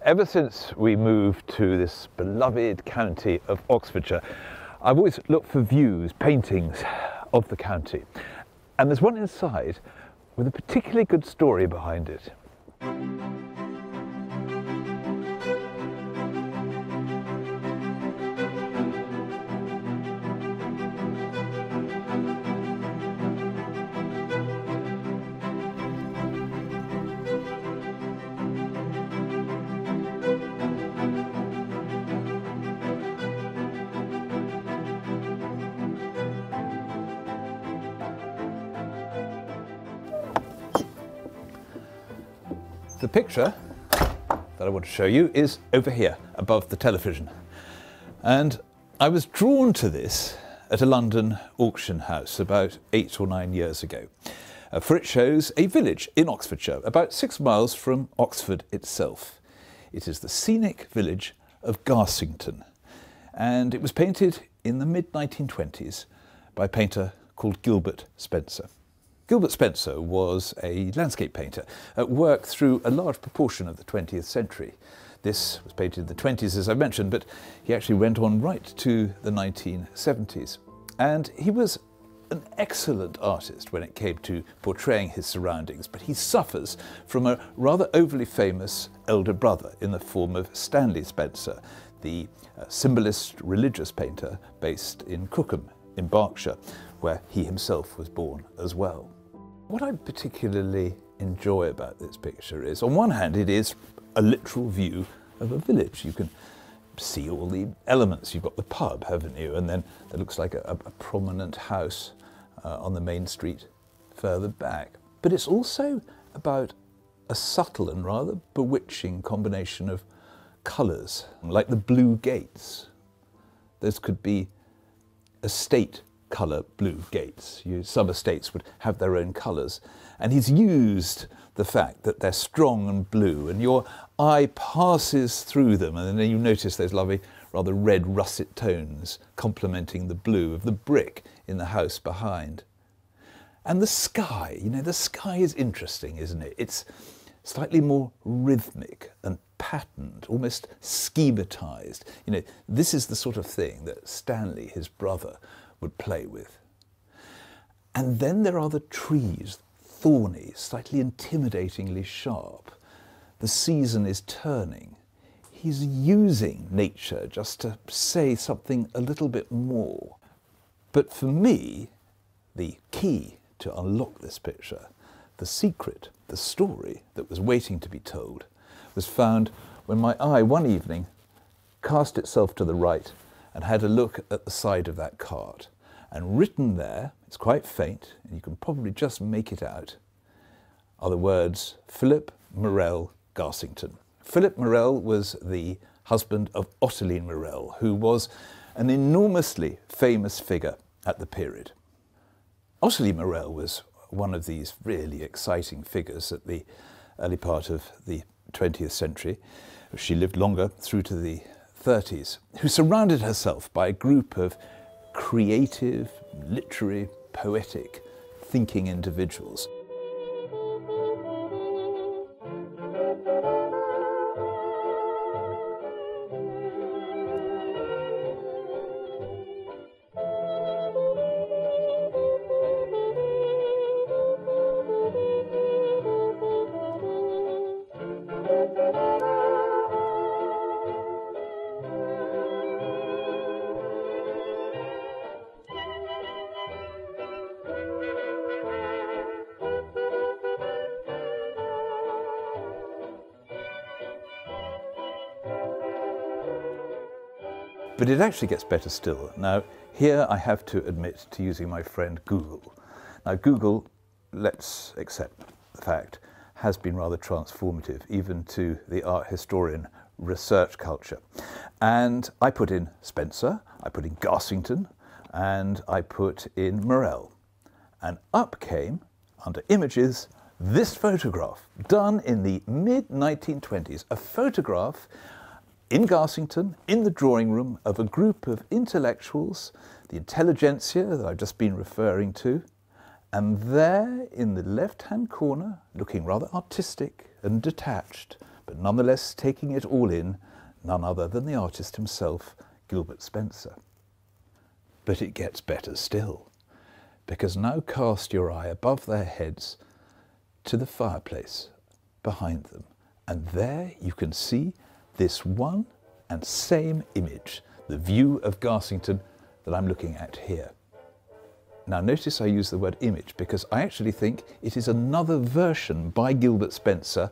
Ever since we moved to this beloved county of Oxfordshire, I've always looked for views, paintings of the county. And there's one inside with a particularly good story behind it. The picture that I want to show you is over here, above the television. And I was drawn to this at a London auction house about 8 or 9 years ago, for it shows a village in Oxfordshire, about 6 miles from Oxford itself. It is the scenic village of Garsington, and it was painted in the mid-1920s by a painter called Gilbert Spencer. Gilbert Spencer was a landscape painter at work through a large proportion of the 20th century. This was painted in the 20s, as I mentioned, but he actually went on right to the 1970s. And he was an excellent artist when it came to portraying his surroundings, but he suffers from a rather overly famous elder brother in the form of Stanley Spencer, the symbolist religious painter based in Cookham in Berkshire, where he himself was born as well. What I particularly enjoy about this picture is, on one hand, it is a literal view of a village. You can see all the elements. You've got the pub, haven't you? And then there looks like a prominent house on the main street further back. But it's also about a subtle and rather bewitching combination of colours, like the blue gates. Those could be estate colour blue gates. Some estates would have their own colours, and he's used the fact that they're strong and blue, and your eye passes through them, and then you notice those lovely rather red russet tones complementing the blue of the brick in the house behind. And the sky, the sky is interesting, isn't it? It's slightly more rhythmic and patterned, almost schematized. This is the sort of thing that Stanley, his brother, would play with. And then there are the trees, thorny, slightly intimidatingly sharp. The season is turning. He's using nature just to say something a little bit more. But for me, the key to unlock this picture, the secret, the story that was waiting to be told, was found when my eye one evening cast itself to the right and had a look at the side of that cart. And written there, it's quite faint, and you can probably just make it out, are the words Philip Morrell, Garsington. Philip Morrell was the husband of Ottoline Morrell, who was an enormously famous figure at the period. Ottoline Morrell was one of these really exciting figures at the early part of the 20th century. She lived longer, through to the 30s, who surrounded herself by a group of creative, literary, poetic, thinking individuals. But it actually gets better still. Now, here I have to admit to using my friend Google. Now, Google, let's accept the fact, has been rather transformative, even to the art historian research culture. And I put in Spencer, I put in Garsington, and I put in Morrell. And up came, under images, this photograph, done in the mid-1920s, a photograph in Garsington, in the drawing room of a group of intellectuals, the intelligentsia that I've just been referring to, and there in the left-hand corner, looking rather artistic and detached, but nonetheless taking it all in, none other than the artist himself, Gilbert Spencer. But it gets better still, because now cast your eye above their heads to the fireplace behind them, and there you can see this one and same image, the view of Garsington that I'm looking at here. Now notice I use the word image because I actually think it is another version by Gilbert Spencer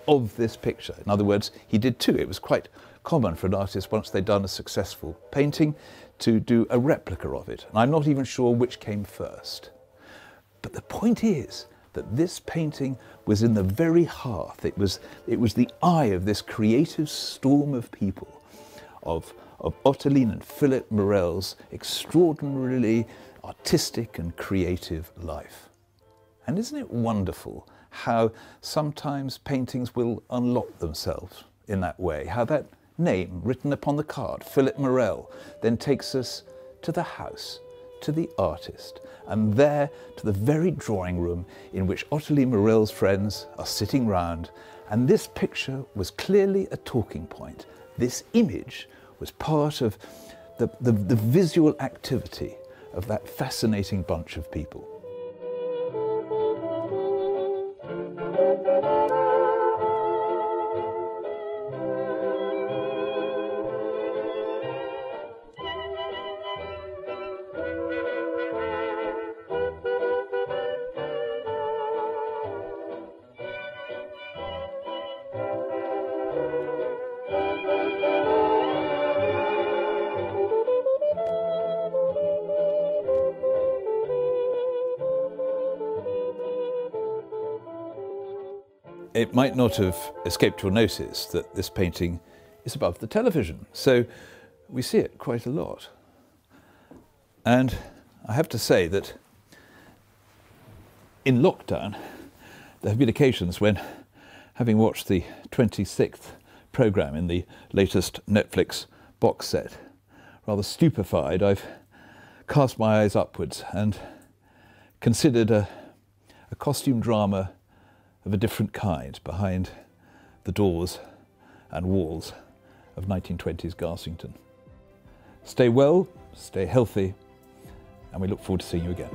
of this picture. In other words, he did two. It was quite common for an artist, once they'd done a successful painting, to do a replica of it. And I'm not even sure which came first. But the point is that this painting was in the very hearth. It was the eye of this creative storm of people, of Ottoline and Philip Morrell's extraordinarily artistic and creative life. And isn't it wonderful how sometimes paintings will unlock themselves in that way, how that name written upon the card, Philip Morrell, then takes us to the house, to the artist, and there to the very drawing room in which Ottoline Morrell's friends are sitting round, and this picture was clearly a talking point. This image was part of the visual activity of that fascinating bunch of people. It might not have escaped your notice that this painting is above the television, so we see it quite a lot. And I have to say that in lockdown, there have been occasions when, having watched the 26th programme in the latest Netflix box set, rather stupefied, I've cast my eyes upwards and considered a costume drama of a different kind behind the doors and walls of 1920s Garsington. Stay well, stay healthy, and we look forward to seeing you again.